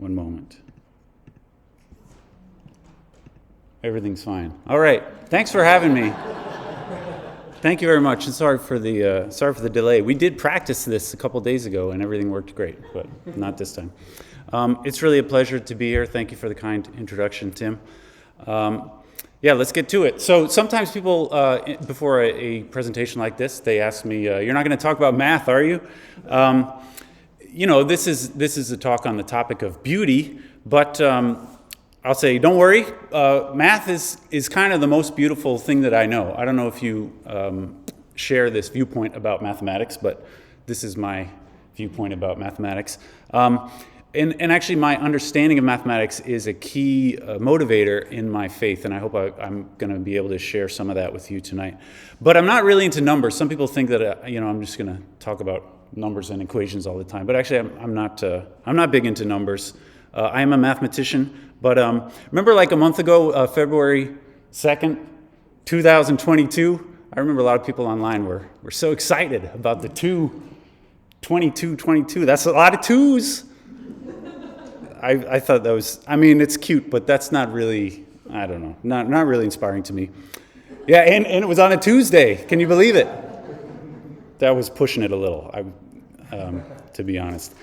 One moment. Everything's fine. All right. Thanks for having me. Thank you very much, and sorry for the delay. We did practice this a couple days ago, and everything worked great, but not this time. It's really a pleasure to be here. Thank you for the kind introduction, Tim. Yeah, let's get to it. So sometimes people, before a presentation like this, they ask me, "You're not going to talk about math, are you?" This is a talk on the topic of beauty, but I'll say, don't worry. Math is kind of the most beautiful thing that I know. I don't know if you share this viewpoint about mathematics, but this is my viewpoint about mathematics. And actually, my understanding of mathematics is a key motivator in my faith, and I hope I'm going to be able to share some of that with you tonight. But I'm not really into numbers. Some people think that I'm just going to talk about numbers and equations all the time. But actually, I'm not big into numbers. I am a mathematician. But remember, like a month ago, February 2nd, 2022. I remember a lot of people online were so excited about the 22. That's a lot of twos. I thought that was, it's cute, but that's not really, I don't know, not really inspiring to me. Yeah, and it was on a Tuesday. Can you believe it? That was pushing it a little, to be honest.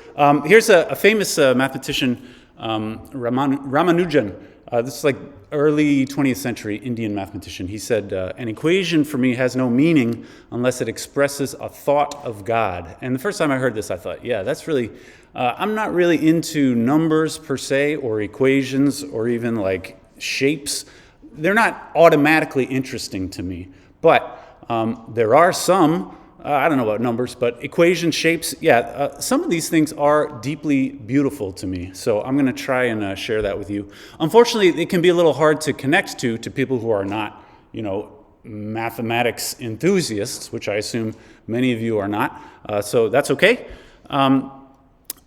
Here's a famous mathematician, Ramanujan. This is like early 20th century Indian mathematician. He said, an equation for me has no meaning unless it expresses a thought of God. And the first time I heard this, I thought, yeah, that's really, I'm not really into numbers per se, or equations, or even like shapes. They're not automatically interesting to me. But there are some, I don't know about numbers, but equation shapes, some of these things are deeply beautiful to me. So I'm going to try and share that with you. Unfortunately, it can be a little hard to connect to people who are not, mathematics enthusiasts, which I assume many of you are not. So that's okay.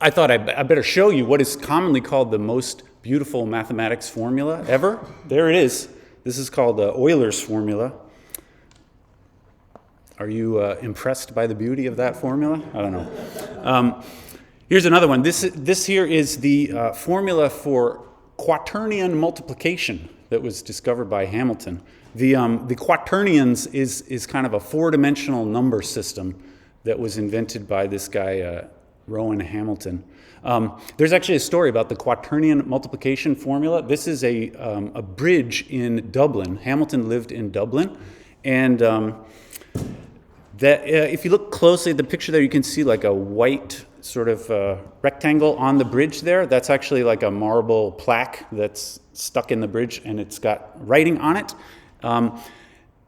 I thought I better show you what is commonly called the most beautiful mathematics formula ever. There it is. This is called the Euler's formula. Are you impressed by the beauty of that formula? I don't know. Here's another one. This here is the formula for quaternion multiplication that was discovered by Hamilton. The quaternions is kind of a four-dimensional number system that was invented by this guy, Rowan Hamilton. There's actually a story about the quaternion multiplication formula. This is a bridge in Dublin. Hamilton lived in Dublin, and if you look closely at the picture there, you can see like a white sort of rectangle on the bridge there. That's actually like a marble plaque that's stuck in the bridge, and it's got writing on it.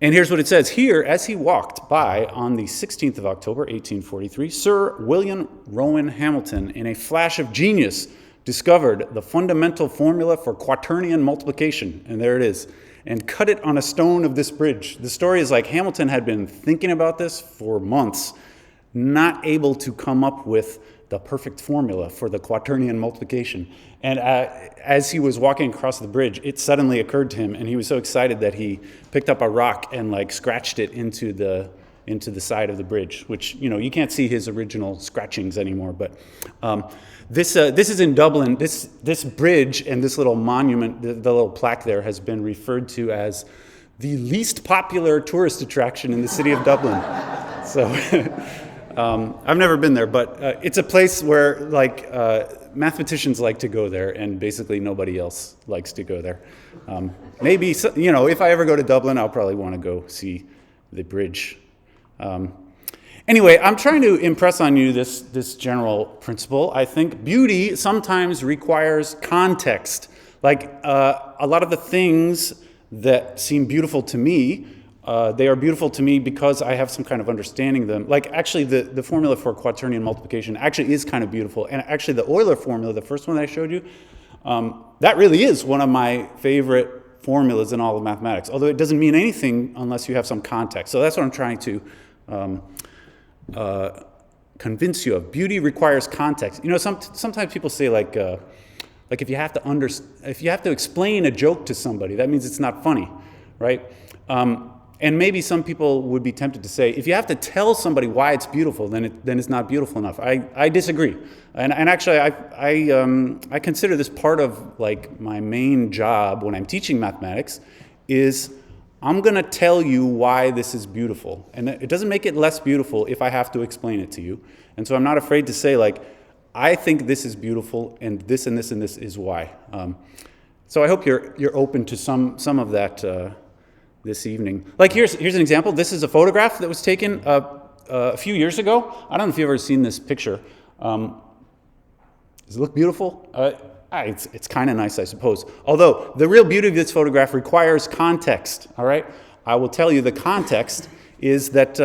And here's what it says. Here, as he walked by on the 16th of October, 1843, Sir William Rowan Hamilton, in a flash of genius, discovered the fundamental formula for quaternion multiplication. And there it is. And cut it on a stone of this bridge. The story is like Hamilton had been thinking about this for months, not able to come up with the perfect formula for the quaternion multiplication. And as he was walking across the bridge, it suddenly occurred to him, and he was so excited that he picked up a rock and scratched it into the side of the bridge, which, you can't see his original scratchings anymore. But this is in Dublin. This bridge and this little monument, the little plaque there, has been referred to as the least popular tourist attraction in the city of Dublin. So I've never been there, but it's a place where mathematicians like to go there, and basically nobody else likes to go there. Maybe if I ever go to Dublin, I'll probably want to go see the bridge. Anyway, I'm trying to impress on you this general principle. I think beauty sometimes requires context. A lot of the things that seem beautiful to me, they are beautiful to me because I have some kind of understanding of them. Actually, the formula for quaternion multiplication actually is kind of beautiful. And actually, the Euler formula, the first one that I showed you, that really is one of my favorite formulas in all of mathematics, although it doesn't mean anything unless you have some context. So that's what I'm trying to convince you of. Beauty requires context. Sometimes people say if you have to explain a joke to somebody, that means it's not funny, right? And maybe some people would be tempted to say, if you have to tell somebody why it's beautiful, then it's not beautiful enough. I disagree. And actually, I consider this part of like my main job when I'm teaching mathematics is I'm going to tell you why this is beautiful. And it doesn't make it less beautiful if I have to explain it to you. And so I'm not afraid to say, like, I think this is beautiful, and this and this and this is why. So I hope you're open to some of that this evening. Like here's an example. This is a photograph that was taken a few years ago. I don't know if you've ever seen this picture. Does it look beautiful? It's kind of nice, I suppose. Although the real beauty of this photograph requires context. All right, I will tell you the context is that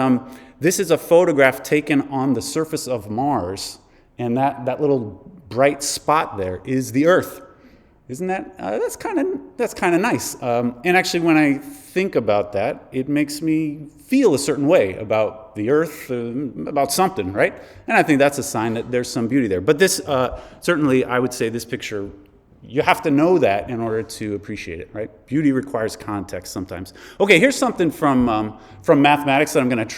this is a photograph taken on the surface of Mars, and that little bright spot there is the Earth. Isn't that that's kind of nice? And actually, when I think about that, it makes me feel a certain way about the Earth, about something, right? And I think that's a sign that there's some beauty there. But this certainly, I would say, this picture, you have to know that in order to appreciate it, right? Beauty requires context sometimes. Okay, here's something from mathematics that I'm going to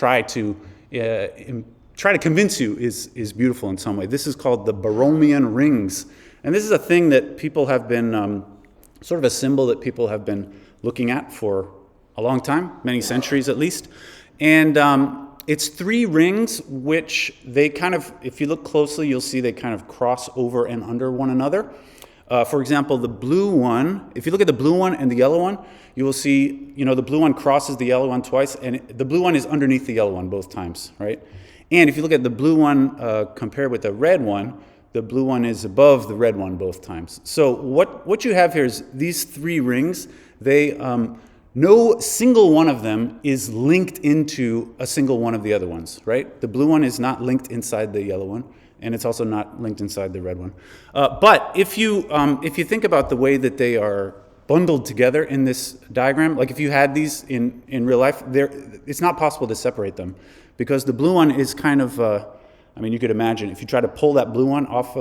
try to convince you is beautiful in some way. This is called the Baromian Rings. And this is a thing that people have been, sort of a symbol that people have been looking at for a long time, many centuries at least. And it's three rings which they kind of, if you look closely, you'll see they kind of cross over and under one another. For example, the blue one, if you look at the blue one and the yellow one, you will see, the blue one crosses the yellow one twice, and the blue one is underneath the yellow one both times, right? And if you look at the blue one compared with the red one, the blue one is above the red one both times. So what you have here is these three rings. They no single one of them is linked into a single one of the other ones, right? The blue one is not linked inside the yellow one, and it's also not linked inside the red one. But if you think about the way that they are bundled together in this diagram, like if you had these in real life, it's not possible to separate them because the blue one is kind of you could imagine if you try to pull that blue one out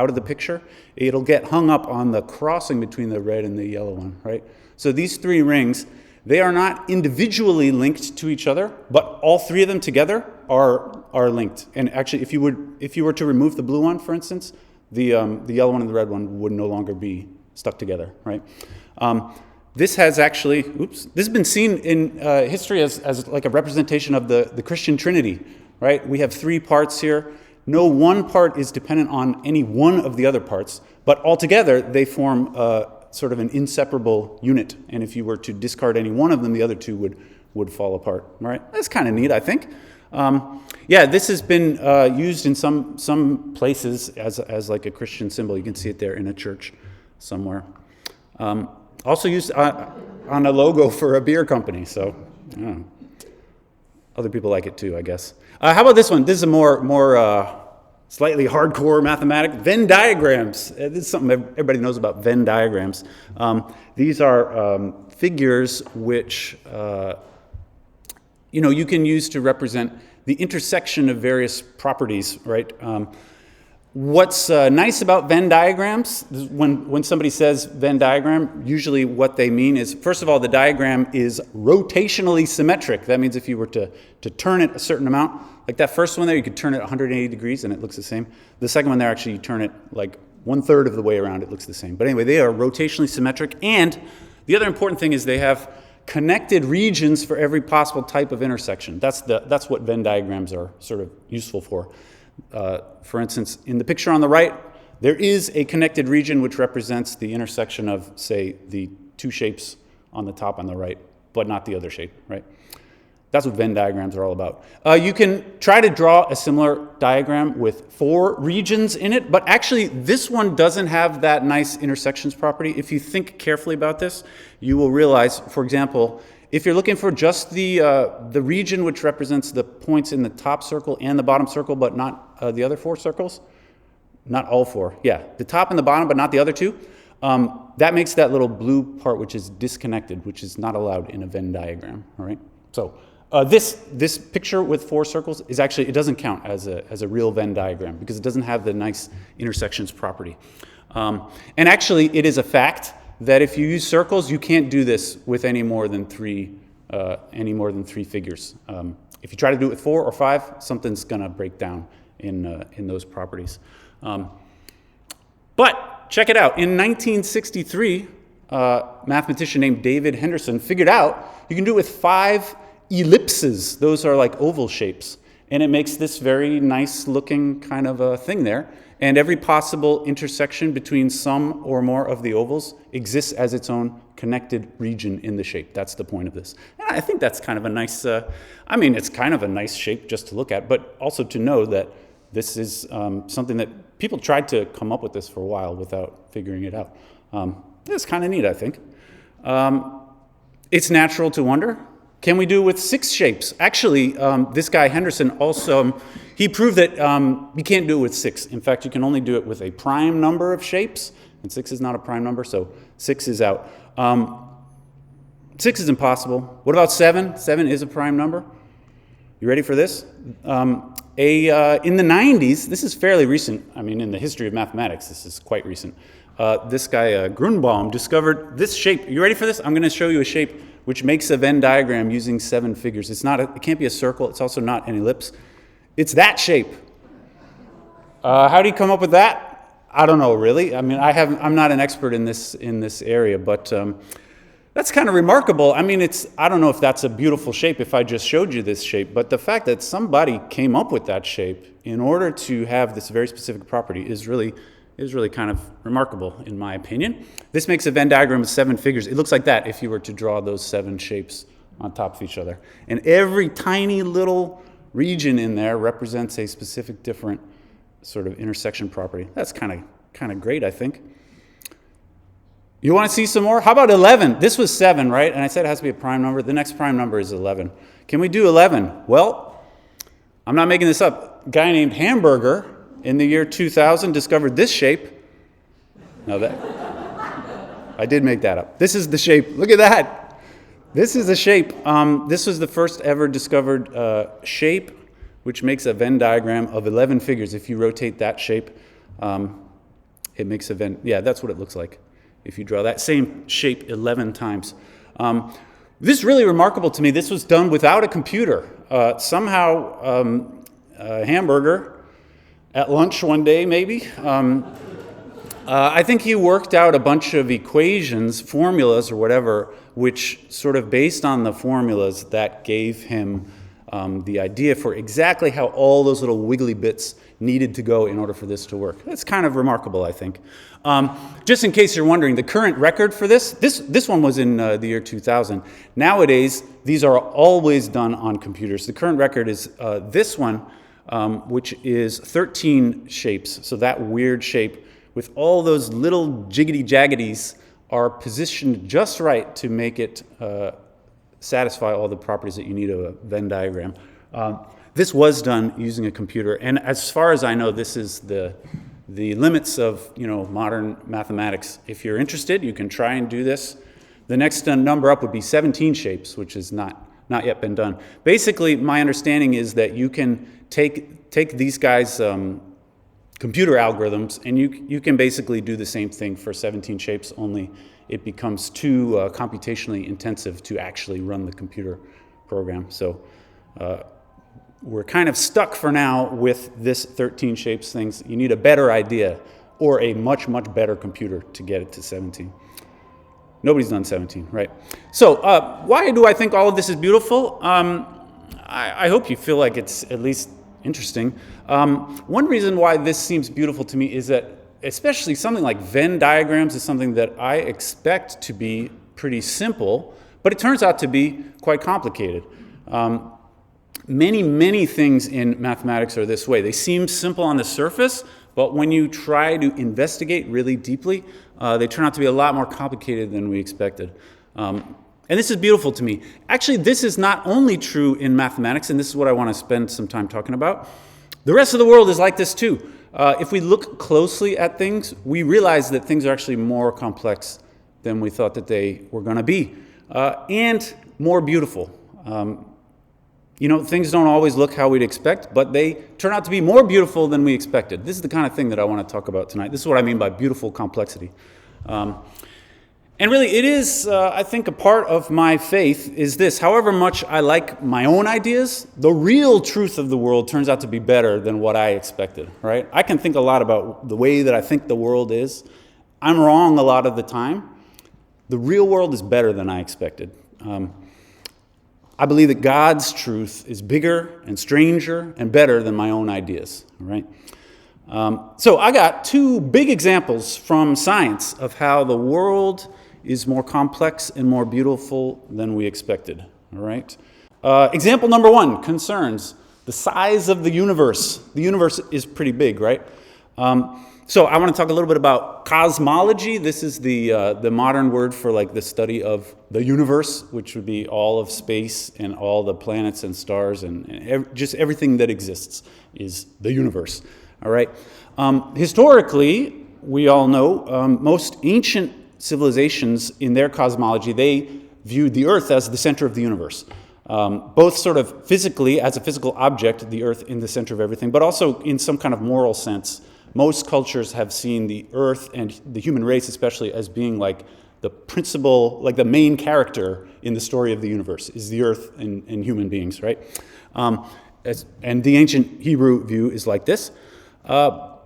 of the picture, it'll get hung up on the crossing between the red and the yellow one, right? So these three rings, they are not individually linked to each other, but all three of them together are linked. And actually, if you were to remove the blue one, for instance, the yellow one and the red one would no longer be stuck together, right? This has been seen in history as like a representation of the Christian Trinity. Right? We have three parts here. No one part is dependent on any one of the other parts, but altogether they form sort of an inseparable unit. And if you were to discard any one of them, the other two would fall apart. Right? That's kind of neat, I think. This has been used in some places as like a Christian symbol. You can see it there in a church somewhere. Also used on a logo for a beer company. So, I don't know. Other people like it too, I guess. How about this one? This is a more slightly hardcore mathematic. Venn diagrams. This is something everybody knows about Venn diagrams. These are figures which you can use to represent the intersection of various properties, right? What's nice about Venn diagrams, when somebody says Venn diagram, usually what they mean is, first of all, the diagram is rotationally symmetric. That means if you were to turn it a certain amount, like that first one there, you could turn it 180 degrees and it looks the same. The second one there, actually, you turn it like 1/3 of the way around, it looks the same. But anyway, they are rotationally symmetric. And the other important thing is they have connected regions for every possible type of intersection. That's what Venn diagrams are sort of useful for. For instance, in the picture on the right, there is a connected region which represents the intersection of, say, the two shapes on the top on the right, but not the other shape, right? That's what Venn diagrams are all about. You can try to draw a similar diagram with 4 regions in it, but actually this one doesn't have that nice intersections property. If you think carefully about this, you will realize, for example, if you're looking for just the region which represents the points in the top circle and the bottom circle, but not the other 4 circles, not all 4, the top and the bottom, but not the other 2, that makes that little blue part which is disconnected, which is not allowed in a Venn diagram, all right? So this picture with 4 circles is actually, it doesn't count as a real Venn diagram because it doesn't have the nice intersections property. And actually, it is a fact that if you use circles, you can't do this with any more than 3 any more than 3 figures. If you try to do it with 4 or 5, something's going to break down in those properties. But check it out. In 1963, a mathematician named David Henderson figured out you can do it with 5 ellipses. Those are like oval shapes. And it makes this very nice looking kind of a thing there. And every possible intersection between some or more of the ovals exists as its own connected region in the shape. That's the point of this. And I think that's kind of a nice, it's kind of a nice shape just to look at, but also to know that this is something that people tried to come up with this for a while without figuring it out. It's kind of neat, I think. It's natural to wonder, can we do it with 6 shapes? Actually, this guy Henderson also, he proved that you can't do it with 6. In fact, you can only do it with a prime number of shapes, and 6 is not a prime number, so 6 is out. 6 is impossible. What about 7? 7 is a prime number. You ready for this? In the 90s, this is fairly recent. I mean, in the history of mathematics, this is quite recent. This guy Grunbaum discovered this shape. You ready for this? I'm going to show you a shape which makes a Venn diagram using 7 figures. It can't be a circle. It's also not an ellipse. It's that shape. How do you come up with that? I don't know, really. I mean, I'm not an expert in this area, but that's kind of remarkable. I mean, I don't know if that's a beautiful shape if I just showed you this shape, but the fact that somebody came up with that shape in order to have this very specific property is really kind of remarkable, in my opinion. This makes a Venn diagram with 7 figures. It looks like that if you were to draw those 7 shapes on top of each other. And every tiny little region in there represents a specific different sort of intersection property. That's kind of great, I think. You want to see some more? How about 11? This was 7, right? And I said it has to be a prime number. The next prime number is 11. Can we do 11? Well, I'm not making this up. A guy named Hamburger in the year 2000 discovered this shape. Now that I did make that up. This is the shape. Look at that. This is the shape. This was the first ever discovered shape, which makes a Venn diagram of 11 figures. If you rotate that shape, it makes a Venn. Yeah, that's what it looks like if you draw that same shape 11 times. This is really remarkable to me. This was done without a computer. Somehow, Hamburger, at lunch one day, maybe. I think he worked out a bunch of equations, formulas or whatever, which sort of based on the formulas that gave him the idea for exactly how all those little wiggly bits needed to go in order for this to work. That's kind of remarkable, I think. Just in case you're wondering, the current record for this one was in the year 2000. Nowadays, these are always done on computers. The current record is this one, which is 13 shapes. So that weird shape with all those little jiggity-jaggities are positioned just right to make it satisfy all the properties that you need of a Venn diagram. This was done using a computer, and as far as I know, this is the limits of modern mathematics. If you're interested, you can try and do this. The next number up would be 17 shapes, which is not yet been done. Basically, my understanding is that you can take these guys' computer algorithms, and you can basically do the same thing for 17 shapes, only it becomes too computationally intensive to actually run the computer program. So we're kind of stuck for now with this 13 shapes things. You need a better idea or a much, much better computer to get it to 17. Nobody's done 17, right? So why do I think all of this is beautiful? I hope you feel like it's at least interesting. One reason why this seems beautiful to me is that especially something like Venn diagrams is something that I expect to be pretty simple, but it turns out to be quite complicated. Many things in mathematics are this way. They seem simple on the surface, but when you try to investigate really deeply, they turn out to be a lot more complicated than we expected. And this is beautiful to me. Actually, this is not only true in mathematics, and this is what I want to spend some time talking about. The rest of the world is like this too. If we look closely at things, we realize that things are actually more complex than we thought that they were going to be, and more beautiful. Things don't always look how we'd expect, but they turn out to be more beautiful than we expected. This is the kind of thing that I want to talk about tonight. This is what I mean by beautiful complexity. And really, it is, I think, a part of my faith is this. However much I like my own ideas, the real truth of the world turns out to be better than what I expected, right? I can think a lot about the way that I think the world is. I'm wrong a lot of the time. The real world is better than I expected. I believe that God's truth is bigger and stranger and better than my own ideas, all right? So I got two big examples from science of how the world is more complex and more beautiful than we expected, all right? Example number one concerns the size of the universe. The universe is pretty big, right? So I want to talk a little bit about cosmology. This is the modern word for like the study of the universe, which would be all of space and all the planets and stars and just everything that exists is the universe, all right? Historically, we all know most ancient civilizations in their cosmology, they viewed the Earth as the center of the universe. Both sort of physically, as a physical object, the Earth in the center of everything, but also in some kind of moral sense. Most cultures have seen the Earth and the human race especially as being like the principal, like the main character in the story of the universe is the Earth and human beings, right? And the ancient Hebrew view is like this.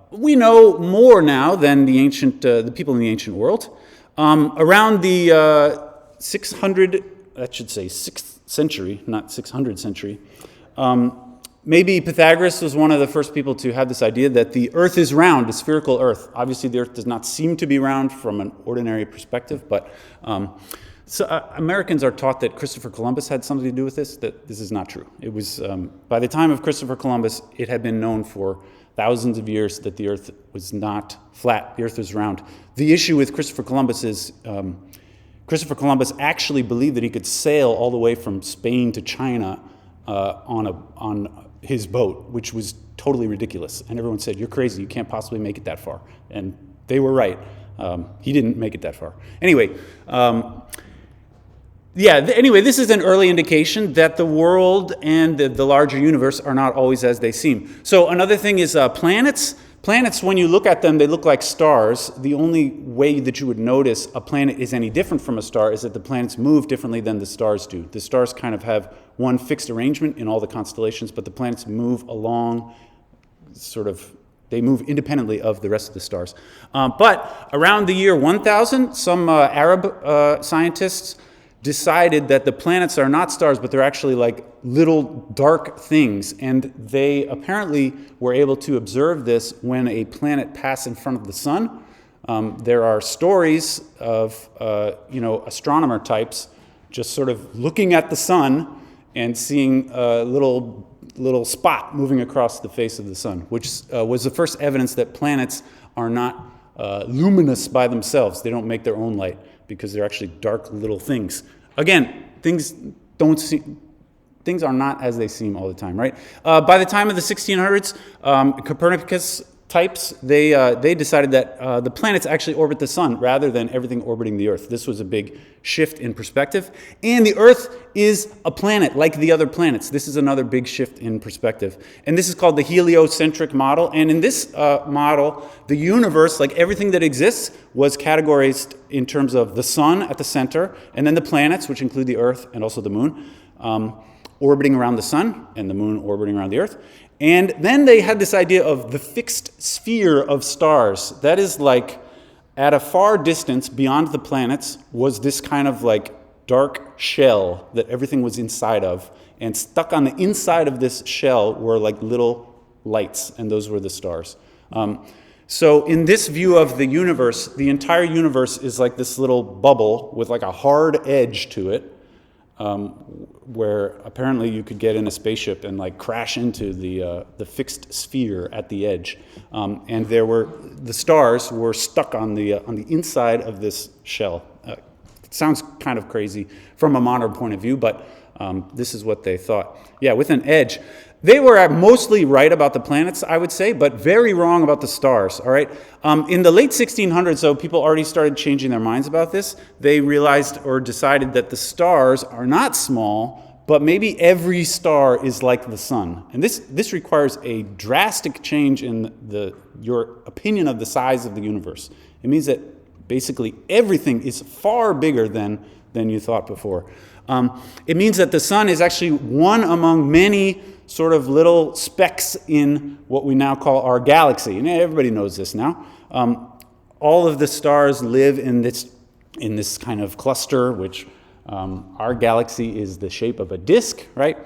We know more now than the people in the ancient world. Around the 6th century, not 600th century, maybe Pythagoras was one of the first people to have this idea that the Earth is round, a spherical Earth. Obviously, the Earth does not seem to be round from an ordinary perspective, but Americans are taught that Christopher Columbus had something to do with this, that this is not true. It was, by the time of Christopher Columbus, it had been known for thousands of years that the Earth was not flat, the Earth was round. The issue with Christopher Columbus is Christopher Columbus actually believed that he could sail all the way from Spain to China on his boat, which was totally ridiculous. And everyone said, "You're crazy, you can't possibly make it that far." And they were right. He didn't make it that far. Anyway, this is an early indication that the world and the larger universe are not always as they seem. So another thing is planets. Planets, when you look at them, they look like stars. The only way that you would notice a planet is any different from a star is that the planets move differently than the stars do. The stars kind of have one fixed arrangement in all the constellations, but the planets move along they move independently of the rest of the stars. But around the year 1000, some Arab scientists decided that the planets are not stars, but they're actually like little dark things. And they apparently were able to observe this when a planet passed in front of the sun. There are stories of, astronomer types just sort of looking at the sun and seeing a little spot moving across the face of the sun, which was the first evidence that planets are not luminous by themselves. They don't make their own light, because they're actually dark little things. Again, things are not as they seem all the time, right? By the time of the 1600s, Copernicus types, they decided that the planets actually orbit the sun rather than everything orbiting the Earth. This was a big shift in perspective. And the Earth is a planet like the other planets. This is another big shift in perspective. And this is called the heliocentric model. And in this model, the universe, like everything that exists, was categorized in terms of the sun at the center, and then the planets, which include the Earth and also the moon, orbiting around the sun, and the moon orbiting around the Earth. And then they had this idea of the fixed sphere of stars. That is like, at a far distance beyond the planets was this kind of like dark shell that everything was inside of. And stuck on the inside of this shell were like little lights, and those were the stars. So in this view of the universe, the entire universe is like this little bubble with like a hard edge to it. Where apparently you could get in a spaceship and like crash into the fixed sphere at the edge, and the stars were stuck on the inside of this shell. It sounds kind of crazy from a modern point of view, but this is what they thought. Yeah, with an edge. They were mostly right about the planets, I would say, but very wrong about the stars, all right? In the late 1600s, though, people already started changing their minds about this. They realized or decided that the stars are not small, but maybe every star is like the sun. And this requires a drastic change in your opinion of the size of the universe. It means that basically everything is far bigger than you thought before. It means that the sun is actually one among many sort of little specks in what we now call our galaxy. And everybody knows this now. All of the stars live in this kind of cluster, which our galaxy is the shape of a disk, right?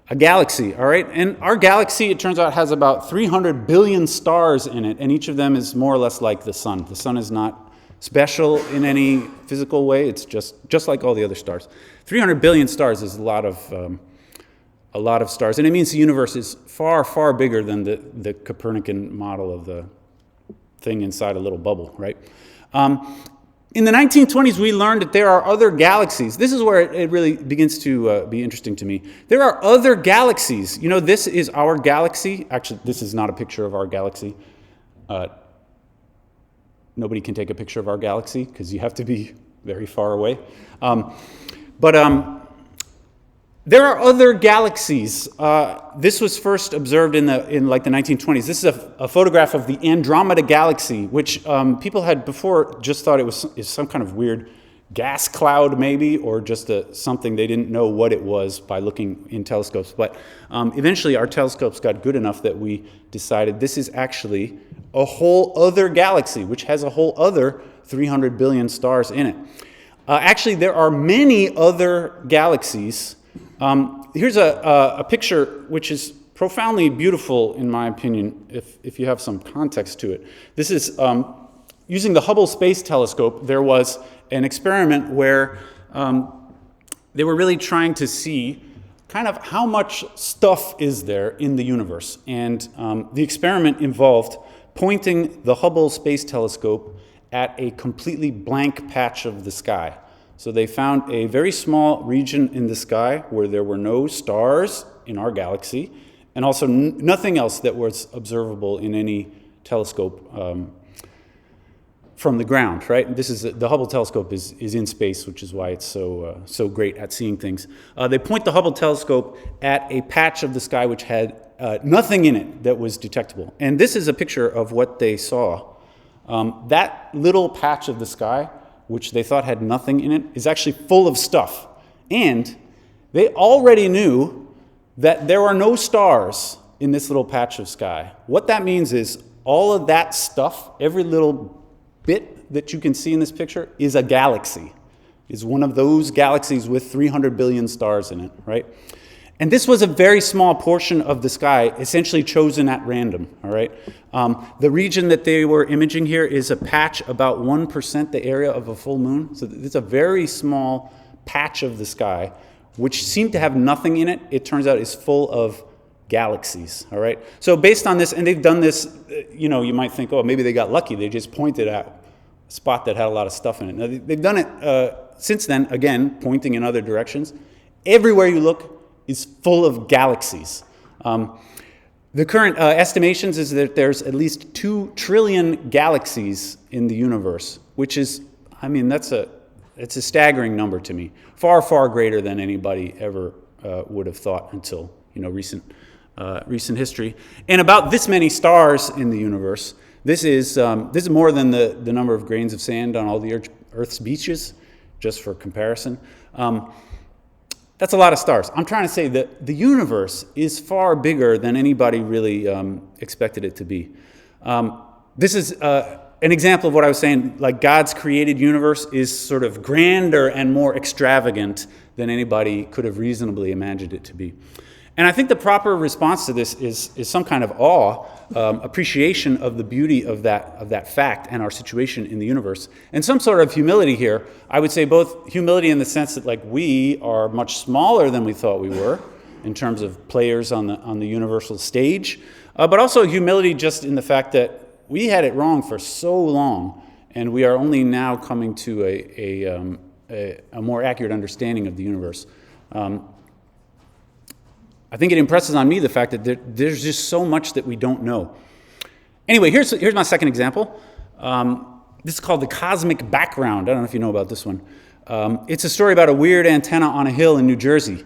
A galaxy, all right? And our galaxy, it turns out, has about 300 billion stars in it, and each of them is more or less like the sun. The sun is not special in any physical way. It's just like all the other stars. 300 billion stars is a lot of stars, and it means the universe is far, far bigger than the Copernican model of the thing inside a little bubble, right? In the 1920s, we learned that there are other galaxies. This is where it really begins to be interesting to me. There are other galaxies. You know, this is our galaxy. Actually, this is not a picture of our galaxy. Nobody can take a picture of our galaxy because you have to be very far away. But there are other galaxies. This was first observed in like the 1920s. This is a photograph of the Andromeda galaxy, which people had before just thought it was some kind of weird gas cloud maybe, or just something they didn't know what it was by looking in telescopes. But eventually our telescopes got good enough that we decided this is actually a whole other galaxy, which has a whole other 300 billion stars in it. Actually, there are many other galaxies. Here's a picture which is profoundly beautiful, in my opinion, if you have some context to it. This is using the Hubble Space Telescope. There was an experiment where they were really trying to see kind of how much stuff is there in the universe. And the experiment involved pointing the Hubble Space Telescope at a completely blank patch of the sky. So they found a very small region in the sky where there were no stars in our galaxy, and also nothing else that was observable in any telescope from the ground, right? This is the Hubble telescope is in space, which is why it's so great at seeing things. They point the Hubble telescope at a patch of the sky which had nothing in it that was detectable. And this is a picture of what they saw. That little patch of the sky, which they thought had nothing in it, is actually full of stuff. And they already knew that there are no stars in this little patch of sky. What that means is all of that stuff, every little bit that you can see in this picture, is a galaxy, is one of those galaxies with 300 billion stars in it, right? And this was a very small portion of the sky, essentially chosen at random, all right? The region that they were imaging here is a patch about 1% the area of a full moon. So it's a very small patch of the sky, which seemed to have nothing in it. It turns out is full of galaxies, all right? So based on this, and they've done this, you know, you might think, oh, maybe they got lucky. They just pointed at a spot that had a lot of stuff in it. Now, they've done it since then, again, pointing in other directions. Everywhere you look is full of galaxies. The current estimations is that there's at least 2 trillion galaxies in the universe, which is, I mean, it's a staggering number to me. Far, far greater than anybody ever would have thought until, you know, recent history. And about this many stars in the universe. This is more than the number of grains of sand on all the Earth's beaches, just for comparison. That's a lot of stars. I'm trying to say that the universe is far bigger than anybody really expected it to be. This is an example of what I was saying, like God's created universe is sort of grander and more extravagant than anybody could have reasonably imagined it to be. And I think the proper response to this is some kind of awe, appreciation of the beauty of that fact and our situation in the universe, and some sort of humility here. I would say both humility in the sense that, like, we are much smaller than we thought we were in terms of players on the universal stage, but also humility just in the fact that we had it wrong for so long, and we are only now coming to a more accurate understanding of the universe. I think it impresses on me the fact that there's just so much that we don't know. Anyway, here's my second example. This is called the cosmic background. I don't know if you know about this one. It's a story about a weird antenna on a hill in New Jersey.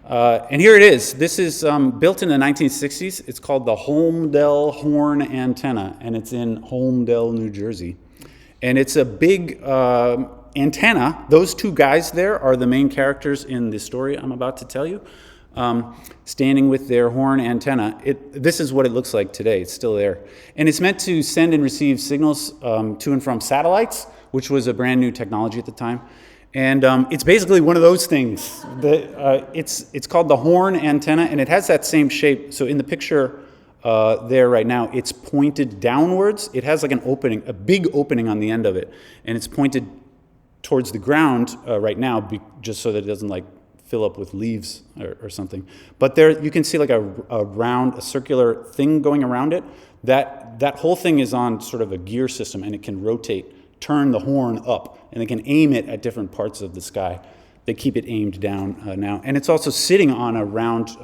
And here it is. This is built in the 1960s. It's called the Holmdel Horn Antenna, and it's in Holmdel, New Jersey. And it's a big antenna. Those two guys there are the main characters in the story I'm about to tell you, standing with their horn antenna. This is what it looks like today. It's still there. And it's meant to send and receive signals to and from satellites, which was a brand new technology at the time. And it's basically one of those things. It's called the horn antenna, and it has that same shape. So in the picture there right now, it's pointed downwards. It has like an opening, a big opening on the end of it, and it's pointed towards the ground right now, just so that it doesn't like fill up with leaves or something. But there you can see like a circular thing going around it. That whole thing is on sort of a gear system, and it can turn the horn up, and they can aim it at different parts of the sky. They keep it aimed down now. And it's also sitting on a round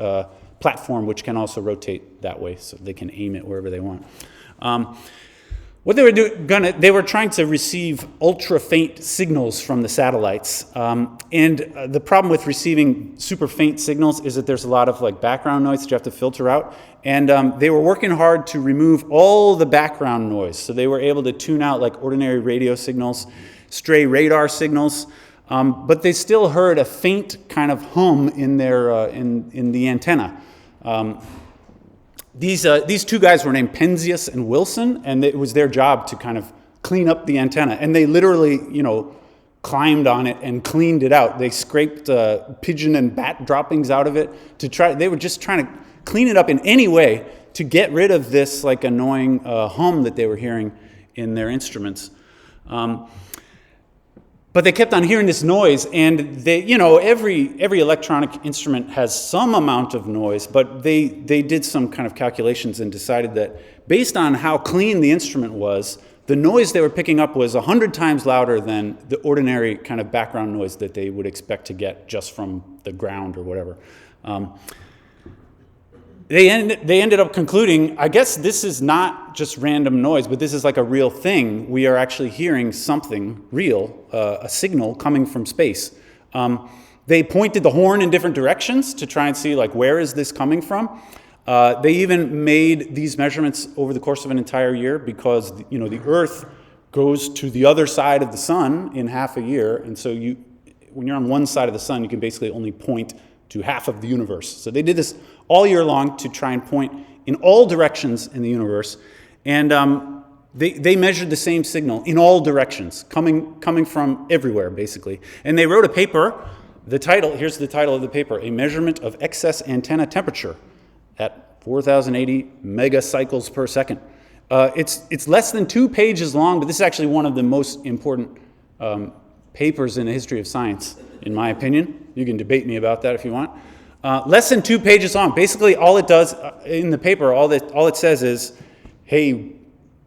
platform, which can also rotate that way, so they can aim it wherever they want. What they were doing, they were trying to receive ultra-faint signals from the satellites. And the problem with receiving super faint signals is that there's a lot of like background noise that you have to filter out. And they were working hard to remove all the background noise. So they were able to tune out like ordinary radio signals, stray radar signals, but they still heard a faint kind of hum in their in the antenna. These two guys were named Penzias and Wilson, and it was their job to kind of clean up the antenna. And they literally, climbed on it and cleaned it out. They scraped pigeon and bat droppings out of it they were just trying to clean it up in any way to get rid of this like annoying hum that they were hearing in their instruments. But they kept on hearing this noise, and every electronic instrument has some amount of noise, but they did some kind of calculations and decided that based on how clean the instrument was, the noise they were picking up was 100 times louder than the ordinary kind of background noise that they would expect to get just from the ground or whatever. They ended up concluding, I guess this is not just random noise, but this is like a real thing. We are actually hearing something real, a signal coming from space. They pointed the horn in different directions to try and see like where is this coming from. They even made these measurements over the course of an entire year because the Earth goes to the other side of the sun in half a year, and so when you're on one side of the sun, you can basically only point to half of the universe. So they did this all year long to try and point in all directions in the universe. And they measured the same signal in all directions, coming from everywhere, basically. And they wrote a paper. Here's the title of the paper: A Measurement of Excess Antenna Temperature at 4,080 megacycles per second. It's less than 2 pages long, but this is actually one of the most important papers in the history of science, in my opinion. You can debate me about that if you want. Less than 2 pages long. Basically, all it does in the paper, all it says is, hey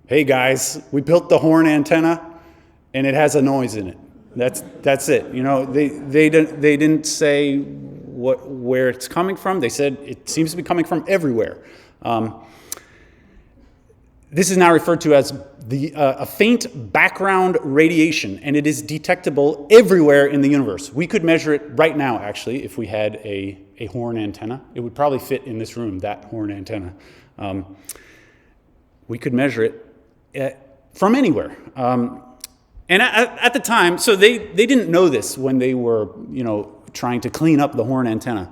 guys, we built the horn antenna, and it has a noise in it. That's it. They didn't say where it's coming from. They said it seems to be coming from everywhere. This is now referred to as a faint background radiation, and it is detectable everywhere in the universe. We could measure it right now, actually, if we had a horn antenna. It would probably fit in this room, that horn antenna. We could measure it from anywhere. And at the time, so they didn't know this when they were, trying to clean up the horn antenna.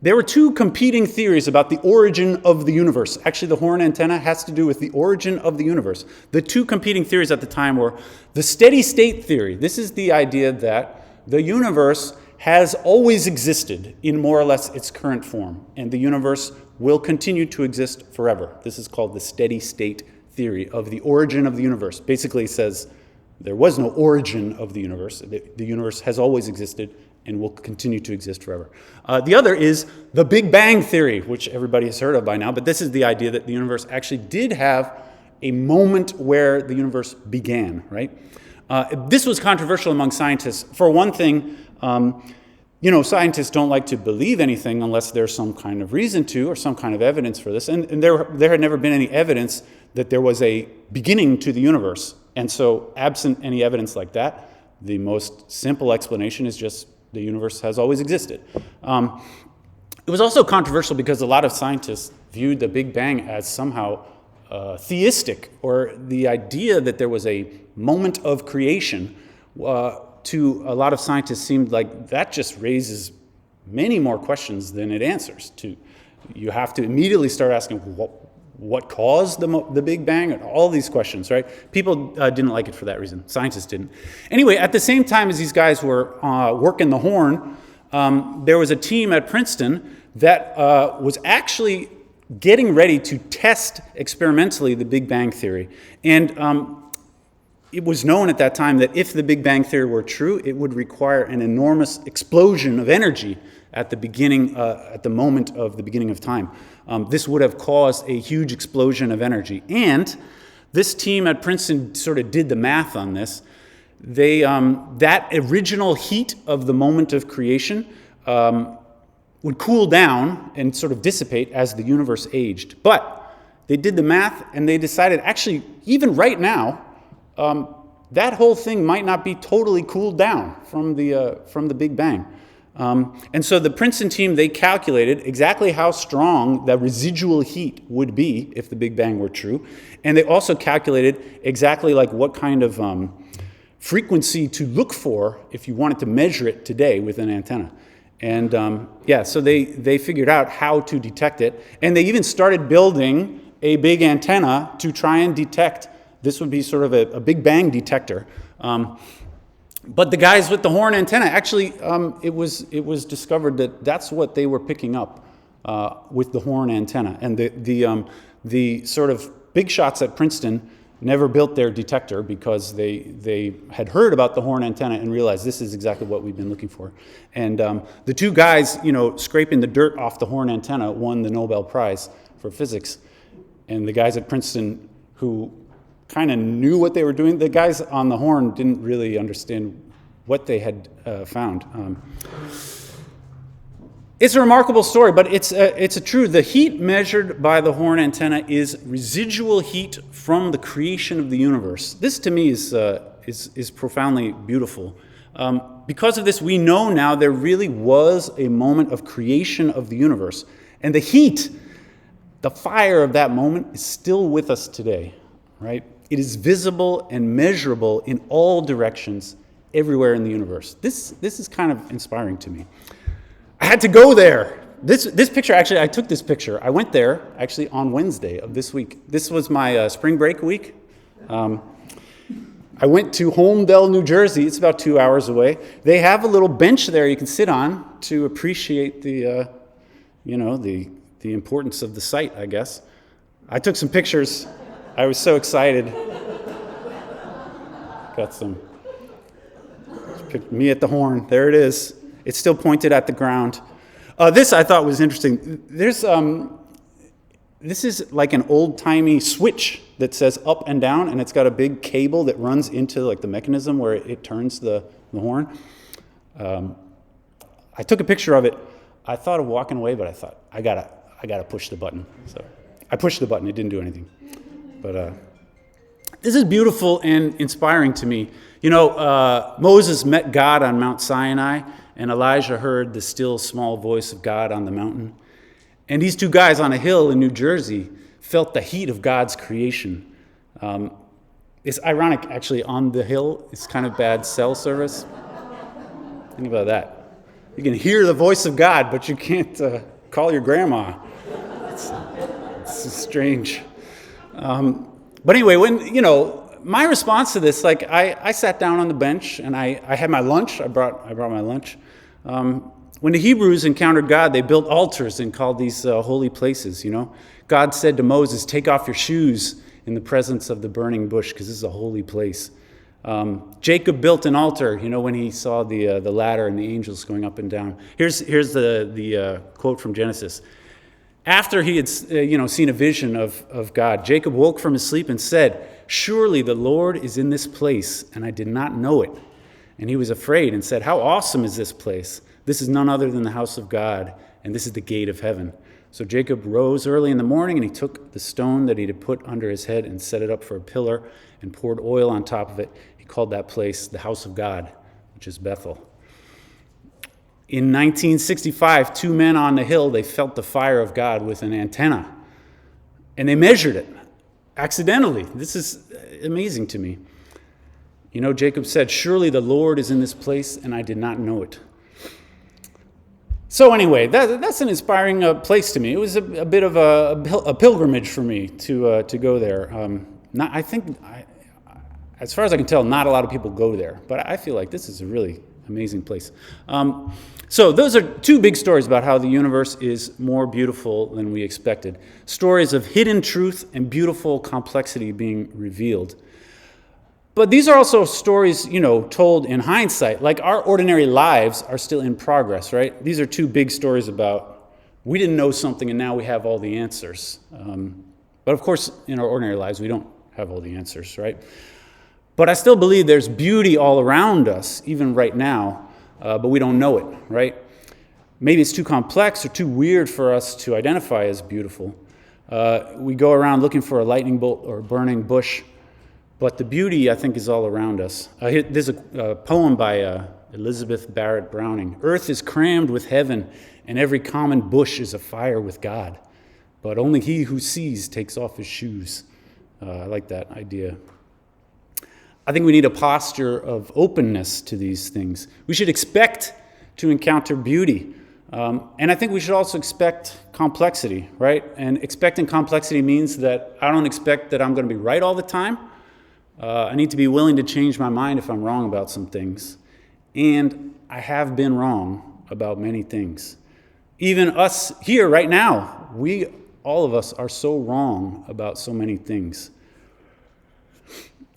There were two competing theories about the origin of the universe. Actually, the horn antenna has to do with the origin of the universe. The two competing theories at the time were the steady state theory. This is the idea that the universe has always existed in more or less its current form, and the universe will continue to exist forever. This is called the steady state theory of the origin of the universe. Basically says there was no origin of the universe. The universe has always existed and will continue to exist forever. The other is the Big Bang theory, which everybody has heard of by now, but this is the idea that the universe actually did have a moment where the universe began, right? This was controversial among scientists. For one thing, scientists don't like to believe anything unless there's some kind of reason to or some kind of evidence for this. And there had never been any evidence that there was a beginning to the universe. And so absent any evidence like that, the most simple explanation is just the universe has always existed. It was also controversial because a lot of scientists viewed the Big Bang as somehow theistic, or the idea that there was a moment of creation, to a lot of scientists seemed like that just raises many more questions than it answers. You have to immediately start asking, what caused the Big Bang? And all these questions, right? People didn't like it for that reason. Scientists didn't. Anyway, at the same time as these guys were working the horn, there was a team at Princeton that was actually getting ready to test experimentally the Big Bang theory. And it was known at that time that if the Big Bang theory were true, it would require an enormous explosion of energy at the beginning, at the moment of the beginning of time. This would have caused a huge explosion of energy. And this team at Princeton sort of did the math on this. They, that original heat of the moment of creation would cool down and sort of dissipate as the universe aged. But they did the math and they decided, actually, even right now, that whole thing might not be totally cooled down from the Big Bang. And so the Princeton team, they calculated exactly how strong the residual heat would be if the Big Bang were true. And they also calculated exactly like what kind of frequency to look for if you wanted to measure it today with an antenna. And so they figured out how to detect it. And they even started building a big antenna to try and detect. This would be sort of a Big Bang detector. But the guys with the horn antenna, actually, it was discovered that that's what they were picking up with the horn antenna. And the sort of big shots at Princeton never built their detector because they had heard about the horn antenna and realized this is exactly what we've been looking for. And the two guys, scraping the dirt off the horn antenna won the Nobel Prize for physics. And the guys at Princeton who kind of knew what they were doing. The guys on the horn didn't really understand what they had found. It's a remarkable story, but it's a true. The heat measured by the horn antenna is residual heat from the creation of the universe. This, to me, is profoundly beautiful. Because of this, we know now there really was a moment of creation of the universe, and the heat, the fire of that moment, is still with us today, right? It is visible and measurable in all directions, everywhere in the universe. This is kind of inspiring to me. I had to go there. This picture, actually, I took this picture. I went there, actually, on Wednesday of this week. This was my spring break week. I went to Holmdel, New Jersey. It's about 2 hours away. They have a little bench there you can sit on to appreciate the importance of the site, I guess. I took some pictures. I was so excited. Got some. Me at the horn. There it is. It's still pointed at the ground. This I thought was interesting. There's this is like an old-timey switch that says up and down, and it's got a big cable that runs into like the mechanism where it turns the horn. I took a picture of it. I thought of walking away, but I thought I gotta push the button. So I pushed the button. It didn't do anything. But this is beautiful and inspiring to me. Moses met God on Mount Sinai, and Elijah heard the still small voice of God on the mountain. And these two guys on a hill in New Jersey felt the heat of God's creation. It's ironic, actually, on the hill, it's kind of bad cell service. Think about that. You can hear the voice of God, but you can't call your grandma. It's strange. But anyway, my response to this, I sat down on the bench and I had my lunch. I brought my lunch. When the Hebrews encountered God, they built altars and called these holy places. God said to Moses, "Take off your shoes in the presence of the burning bush, because this is a holy place." Jacob built an altar. When he saw the ladder and the angels going up and down. Here's the quote from Genesis. After he had seen a vision of God, Jacob woke from his sleep and said, "Surely the Lord is in this place, and I did not know it." And he was afraid and said, "How awesome is this place? This is none other than the house of God, and this is the gate of heaven." So Jacob rose early in the morning, and he took the stone that he had put under his head and set it up for a pillar and poured oil on top of it. He called that place the house of God, which is Bethel. In 1965, two men on the hill, they felt the fire of God with an antenna, and they measured it. accidentally. This is amazing to me. You know, Jacob said, "Surely the Lord is in this place, and I did not know it." So anyway, that's an inspiring place to me. It was a bit of a pilgrimage for me to go there. As far as I can tell, not a lot of people go there, but I feel like this is a really amazing place. So those are two big stories about how the universe is more beautiful than we expected. Stories of hidden truth and beautiful complexity being revealed. But these are also stories, told in hindsight. Like our ordinary lives are still in progress, right? These are two big stories about we didn't know something and now we have all the answers. But of course, in our ordinary lives, we don't have all the answers, right? But I still believe there's beauty all around us, even right now, but we don't know it, right? Maybe it's too complex or too weird for us to identify as beautiful. We go around looking for a lightning bolt or a burning bush. But the beauty, I think, is all around us. There's a poem by Elizabeth Barrett Browning. "Earth is crammed with heaven, and every common bush is afire with God. But only he who sees takes off his shoes." I like that idea. I think we need a posture of openness to these things. We should expect to encounter beauty. And I think we should also expect complexity, right? And expecting complexity means that I don't expect that I'm going to be right all the time. I need to be willing to change my mind if I'm wrong about some things. And I have been wrong about many things. Even us here right now, all of us are so wrong about so many things.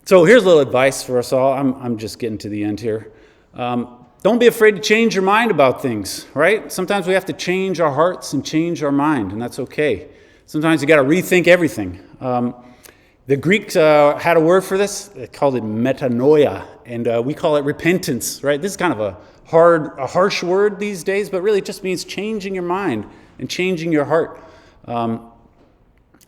So here's a little advice for us all. I'm just getting to the end here. Don't be afraid to change your mind about things, right? Sometimes we have to change our hearts and change our mind, and that's okay. Sometimes you got to rethink everything. The Greeks had a word for this. They called it metanoia, and we call it repentance, right? This is kind of a harsh word these days, but really it just means changing your mind and changing your heart.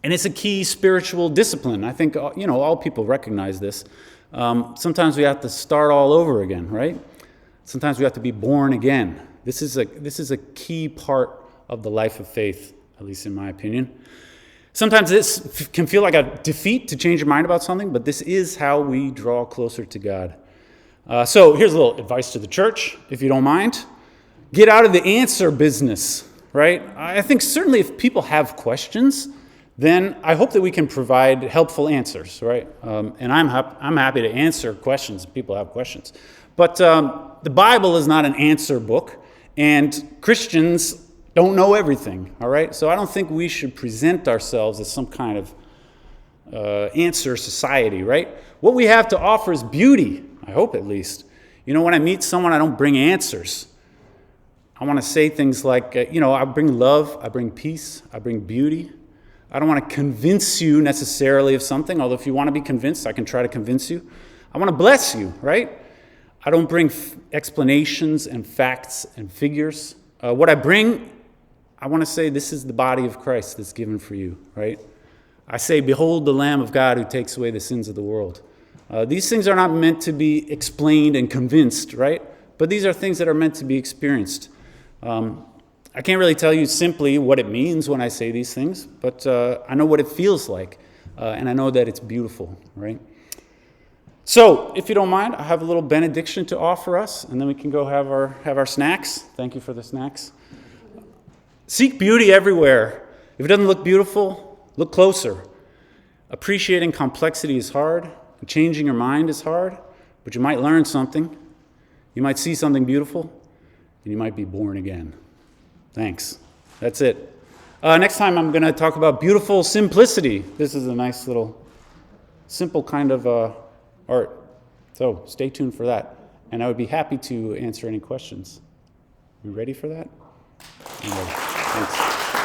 And it's a key spiritual discipline. I think, all people recognize this. Sometimes we have to start all over again, right? Sometimes we have to be born again. This is a key part of the life of faith, at least in my opinion. Sometimes this can feel like a defeat to change your mind about something, but this is how we draw closer to God. So here's a little advice to the church, if you don't mind. Get out of the answer business, right? I think certainly if people have questions, then I hope that we can provide helpful answers, right? And I'm happy to answer questions if people have questions. But the Bible is not an answer book, and Christians don't know everything, all right? So I don't think we should present ourselves as some kind of answer society, right? What we have to offer is beauty, I hope at least. When I meet someone, I don't bring answers. I want to say things like, I bring love, I bring peace, I bring beauty. I don't want to convince you necessarily of something, although if you want to be convinced, I can try to convince you. I want to bless you, right? I don't bring explanations and facts and figures. What I bring, I want to say this is the body of Christ that's given for you, right? I say, behold the Lamb of God who takes away the sins of the world. These things are not meant to be explained and convinced, right? But these are things that are meant to be experienced. I can't really tell you simply what it means when I say these things, but I know what it feels like, and I know that it's beautiful, right? So, if you don't mind, I have a little benediction to offer us, and then we can go have our snacks. Thank you for the snacks. Seek beauty everywhere. If it doesn't look beautiful, look closer. Appreciating complexity is hard. Changing your mind is hard, but you might learn something. You might see something beautiful, and you might be born again. Thanks. That's it. Next time I'm going to talk about beautiful simplicity. This is a nice little simple kind of art. So stay tuned for that. And I would be happy to answer any questions. You ready for that? Anyway, thanks.